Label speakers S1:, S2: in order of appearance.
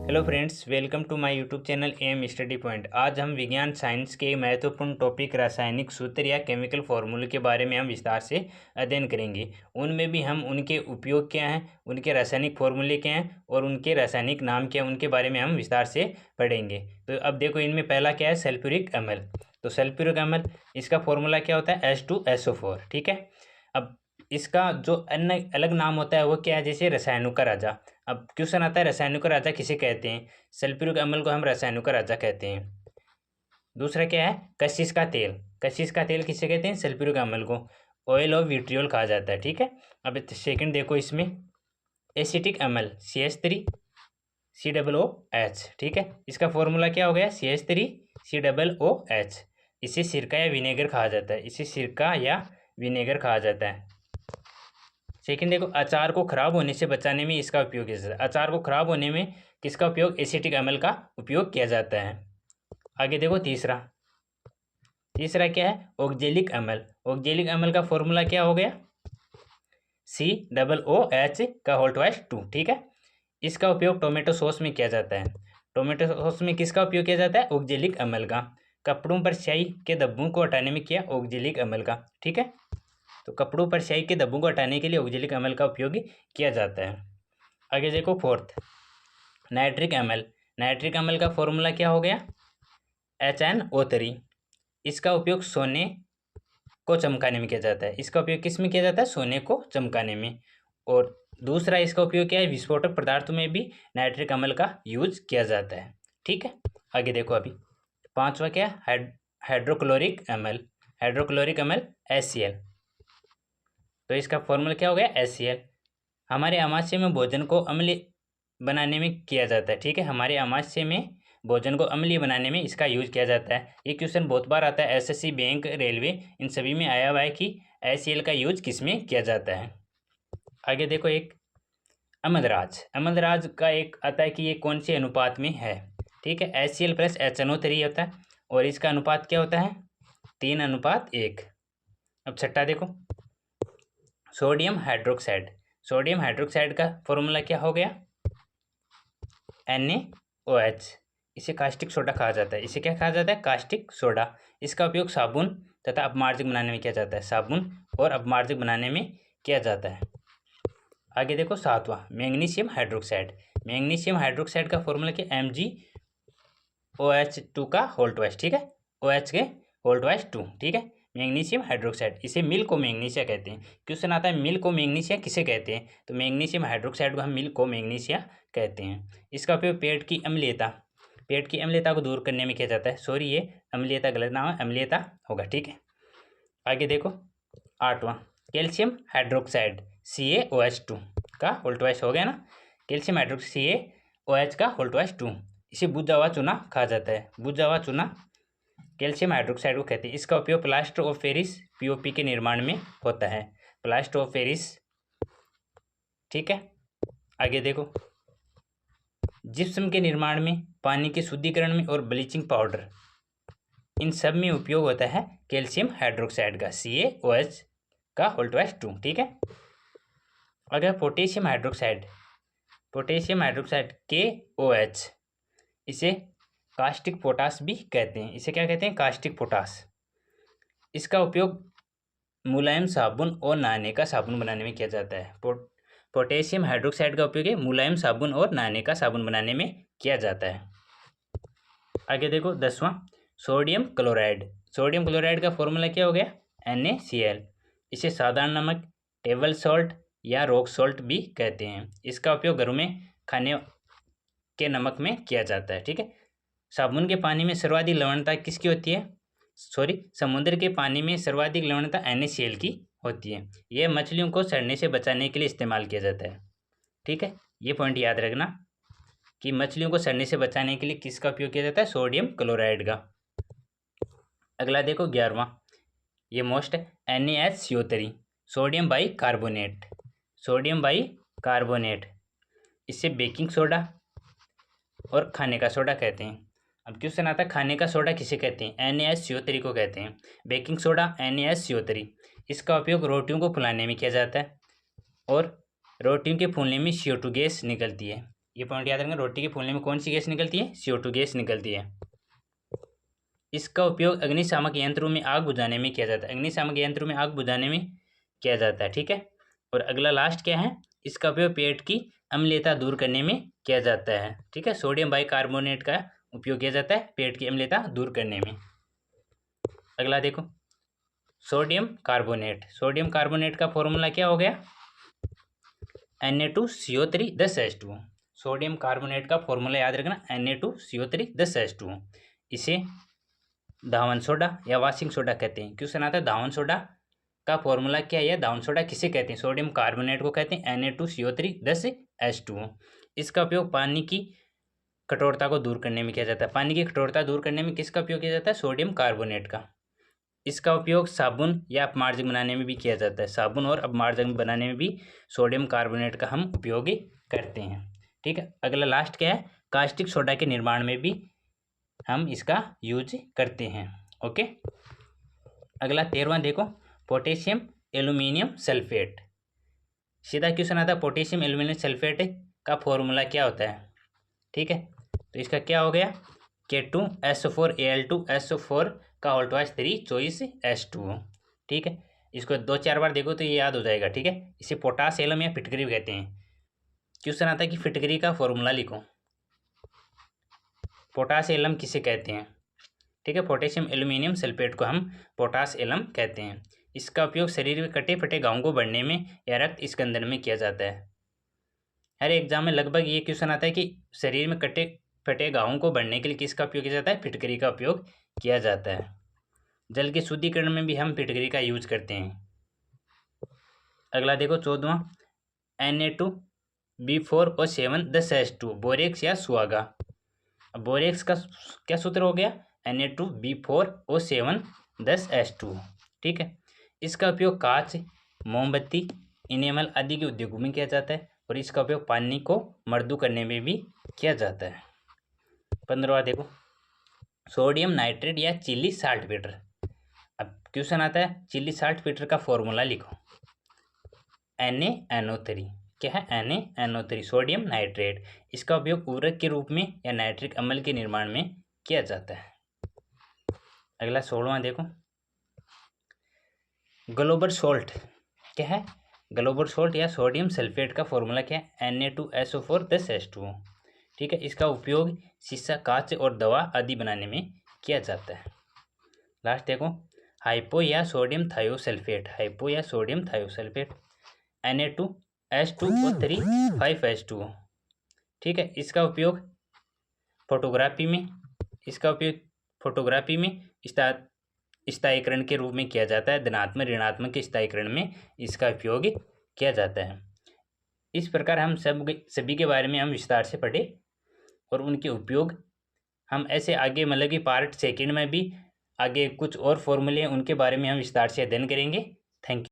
S1: Hello friends, welcome to my YouTube channel M study point. आज हम विज्ञान science के महत्वपूर्ण टॉपिक रासायनिक सूत्र या केमिकल फार्मूले के बारे में हम विस्तार से अध्ययन करेंगे। उनमें भी हम उनके उपयोग क्या हैं, उनके रासायनिक फार्मूले क्या हैं और उनके रासायनिक नाम क्या हैं, उनके बारे में हम विस्तार से पढ़ेंगे। तो अब देखो, इनमें पहला क्या है, सल्फ्यूरिक अम्ल। तो सल्फ्यूरिक अम्ल, इसका फॉर्मूला क्या होता है, H2SO4। ठीक है। अब इसका जो अन्य अलग नाम होता है वो क्या है, जैसे रसायनों का राजा। अब क्वेश्चन आता है, रसायनों का राजा किसे कहते हैं? सल्फ्यूरिक अम्ल को हम रसायनों का राजा कहते हैं। दूसरा क्या है, कशिश का तेल। कशिश का तेल किसे कहते हैं? सल्फ्यूरिक अम्ल को ऑयल ऑफ विट्रियोल कहा जाता है। ठीक है। अब सेकंड देखो, इसमें एसिटिक अम्ल CH3COOH। ठीक है। इसका फॉर्मूला क्या हो गया, CH3COOH। इसे सिरका या विनेगर कहा जाता है। इसे सिरका या विनेगर कहा जाता है। सेकंड देखो, अचार को खराब होने से बचाने में इसका उपयोग किया जाता है। अचार को खराब होने में किसका उपयोग, एसिटिक अम्ल का उपयोग किया जाता है। आगे देखो, तीसरा क्या है, ऑक्जेलिक अम्ल। ऑक्जेलिक अम्ल का फॉर्मूला क्या हो गया, COOH2। ठीक है। इसका उपयोग टोमेटो सॉस में किया जाता है। टोमेटो सॉस में किसका उपयोग किया जाता है, ऑक्जेलिक अम्ल का। कपड़ों पर स्याही के धब्बों को हटाने में किया, ऑक्जेलिक अम्ल का। ठीक है। तो कपड़ों पर स्याही के धब्बों को हटाने के लिए ऑक्जेलिक अम्ल का उपयोग किया जाता है। आगे देखो, फोर्थ नाइट्रिक अम्ल। नाइट्रिक अम्ल का फॉर्मूला क्या हो गया, HNO3। इसका उपयोग सोने को चमकाने में किया जाता है। इसका उपयोग किस में किया जाता है, सोने को चमकाने में। और दूसरा इसका उपयोग क्या है, विस्फोटक पदार्थों में भी नाइट्रिक अम्ल का यूज किया जाता है। ठीक है। आगे देखो, अभी पांचवा क्या, हाइड्रोक्लोरिक अम्ल। हाइड्रोक्लोरिक अम्ल HCl। तो इसका फॉर्मूला क्या हो गया, HCl। हमारे आमाशय में भोजन को अम्लीय बनाने में किया जाता है। ठीक है। हमारे आमाशय में भोजन को अम्लीय बनाने में इसका यूज किया जाता है। ये क्वेश्चन बहुत बार आता है, SSC, बैंक, रेलवे, इन सभी में आया हुआ है कि HCl का यूज किस में किया जाता है। आगे देखो, एक अम्लराज। अम्लराज का एक आता है कि ये कौन से अनुपात में है। ठीक है। HCl + HNO3 होता है और इसका अनुपात क्या होता है, 3:1। अब छठा देखो, सोडियम हाइड्रोक्साइड। सोडियम हाइड्रोक्साइड का फॉर्मूला क्या हो गया, NaOH। इसे कास्टिक सोडा कहा जाता है। इसे क्या कहा जाता है, कास्टिक सोडा। इसका उपयोग साबुन तथा अपमार्जक बनाने में किया जाता है। साबुन और अपमार्जक बनाने में किया जाता है। आगे देखो, सातवां मैग्नीशियम हाइड्रोक्साइड। मैग्नीशियम हाइड्रोक्साइड का फॉर्मूला क्या, MgOH2 का होल ट्वाइस। ठीक है। OH के होल ट्वाइस 2। ठीक है। मैग्नीशियम हाइड्रोक्साइड, इसे मिल्को मैग्नीशिया कहते हैं। क्वेश्चन आता है, मिल्को मैग्नीशिया किसे कहते हैं? तो मैग्नीशियम हाइड्रोक्साइड को हम मिल्को मैग्नीशिया कहते हैं। इसका उपयोग पेट की अम्लीयता को दूर करने में किया जाता है। सॉरी, ये अम्लीयता गलत नाम है, अम्लीयता होगा। ठीक है। आगे देखो, आठवां कैल्शियम हाइड्रोक्साइड CaOH2 का होल ट्वाइस हो गया ना। कैल्शियम हाइड्रोक्साइड CaOH का होल ट्वाइस 2। इसे बुझा हुआ चूना कहा जाता है। बुझा हुआ चूना कैल्शियम हाइड्रोक्साइड को कहते हैं। इसका उपयोग प्लास्टर ऑफ पेरिस POP के निर्माण में होता है। Plaster of Paris. ठीक है। आगे देखो, जिप्सम के निर्माण में, पानी के शुद्धिकरण में और ब्लीचिंग पाउडर, इन सब में उपयोग होता है कैल्शियम हाइड्रोक्साइड का CaOH का होल ट्वाइस 2। ठीक है। अगर पोटेशियम हाइड्रोक्साइड KOH, इसे कास्टिक पोटास भी कहते हैं। इसे क्या कहते हैं, कास्टिक पोटास। इसका उपयोग मुलायम साबुन और नहाने का साबुन बनाने में किया जाता है। पोटेशियम हाइड्रोक्साइड का उपयोग मुलायम साबुन और नहाने का साबुन बनाने में किया जाता है। आगे देखो, 10वां सोडियम क्लोराइड। सोडियम क्लोराइड का फॉर्मूला क्या हो गया, NaCl। इसे साधारण नमक, टेबल सॉल्ट या रॉक सॉल्ट भी कहते हैं। इसका उपयोग घरों में खाने के नमक में किया जाता है। ठीक है। साबुन के पानी में सर्वाधिक लवणता किसकी होती है, समुद्र के पानी में सर्वाधिक लवणता NaCl की होती है। यह मछलियों को सड़ने से बचाने के लिए इस्तेमाल किया जाता है। ठीक है। ये पॉइंट याद रखना कि मछलियों को सड़ने से बचाने के लिए किसका उपयोग किया जाता है, सोडियम क्लोराइड का। अगला देखो, 11वां, ये most NaHCO3, sodium bicarbonate. Sodium bicarbonate, इससे बेकिंग सोडा और खाने का सोडा कहते हैं। अब क्वेश्चन आता है, खाने का सोडा किसे कहते हैं, NaHCO3 को कहते हैं। Baking soda NaHCO3। इसका उपयोग रोटियों को फुलाने में किया जाता है और रोटियों के फूलने में CO2 गैस निकलती है। ये पॉइंट याद रखना, रोटी के फूलने में कौन सी गैस निकलती है? CO2 गैस निकलती है। इसका उपयोग अग्निशामक यंत्रों में आग बुझाने में किया जाता है। अग्निशामक यंत्रों में आग बुझाने में किया जाता है, ठीक है। और अगला लास्ट क्या है? इसका उपयोग पेट की अम्लता दूर करने में किया जाता है, ठीक है। सोडियम बाइकार्बोनेट का उपयोग किया जाता है पेट की अम्लता दूर करने में। अगला देखो, सोडियम कार्बोनेट। सोडियम कार्बोनेट का फॉर्मूला क्या हो गया? Na2CO3 10H2O। सोडियम कार्बोनेट का फॉर्मूला याद रखना, Na2CO3 10H2O। इसे धावन सोडा या वाशिंग सोडा कहते हैं। क्वेश्चन आता है धावन सोडा का फॉर्मूला क्या है? धावन सोडा किसे कहते हैं? सोडियम कार्बोनेट को कहते हैं Na2CO3 10H2O। इसका उपयोग पानी की कठोरता को दूर करने में किया जाता है। पानी की कठोरता दूर करने में किसका उपयोग किया जाता है? सोडियम कार्बोनेट का। इसका उपयोग साबुन या अपमार्जक बनाने में भी किया जाता है। साबुन और अपमार्जक बनाने में भी सोडियम कार्बोनेट का हम उपयोग करते हैं, ठीक है। अगला लास्ट क्या है? कास्टिक सोडा के निर्माण में भी हम इसका यूज करते हैं, ओके। अगला 13वां देखो, पोटेशियम एल्यूमिनियम सल्फेट। सीधा क्वेश्चन आता है, पोटेशियम एल्यूमिनियम सल्फेट का फॉर्मूला क्या होता है, ठीक है। तो इसका क्या हो गया? K2SO4Al2SO4 का होल ट्वाइस 3 चॉइस H2O, ठीक है। इसको 2-4 बार देखो तो ये याद हो जाएगा, ठीक है। इसे पोटास एलम या फिटकरी भी कहते हैं। क्वेश्चन आता है कि फिटकरी का फॉर्मूला लिखो। पोटास एलम किसे कहते हैं, ठीक है। पोटेशियम एल्यूमिनियम सल्फेट को हम पोटास एलम कहते हैं। इसका उपयोग शरीर में कटे फटे घावों को बढ़ने में या रक्त स्कंदन में किया जाता है। हर एग्जाम में लगभग ये क्वेश्चन आता है कि शरीर में कटे फटे घावों को बढ़ने के लिए किसका उपयोग किया जाता है? फिटकरी का उपयोग किया जाता है। जल के शुद्धिकरण में भी हम फिटकरी का यूज करते हैं। अगला देखो 14वां, Na2B4O7 10H2 बोरेक्स या सुआगा। अब बोरेक्स का क्या सूत्र हो गया? Na2B4O7 10H2, ठीक है। इसका उपयोग कांच, मोमबत्ती, इनेमल आदि के उद्योगों में किया जाता है और इसका उपयोग पानी को मर्दू करने में भी किया जाता है। 15वां देखो, सोडियम नाइट्रेट या चिली साल्टपेटर। अब क्वेश्चन आता है चिली साल्टपेटर का फॉर्मूला लिखो। NaNO3, क्या है? NaNO3 sodium nitrate. इसका उपयोग उर्वरक के रूप में या नाइट्रिक अम्ल के निर्माण में किया जाता है। अगला 16वां देखो, ग्लोबल सोल्ट। क्या है? ग्लोबल सोल्ट या सोडियम सल्फेट का फॉर्मूला क्या है? Na2SO4 10H2O, ठीक है। इसका उपयोग शीशा, कांच और दवा आदि बनाने में किया जाता है। लास्ट देखो, हाइपो या सोडियम थायोसल्फेट। हाइपो या सोडियम थायोसल्फेट Na2H2O3 5H2O, ठीक है। इसका उपयोग फोटोग्राफी में स्थायीकरण के रूप में किया जाता है। धनात्मक ऋणात्मक के स्थायीकरण में इसका उपयोग किया जाता है। इस प्रकार हम सभी के बारे में हम विस्तार से पढ़े और उनके उपयोग हम ऐसे आगे मतलब कि पार्ट 2 में भी आगे कुछ और फॉर्मूले उनके बारे में हम विस्तार से अध्ययन करेंगे। Thank you.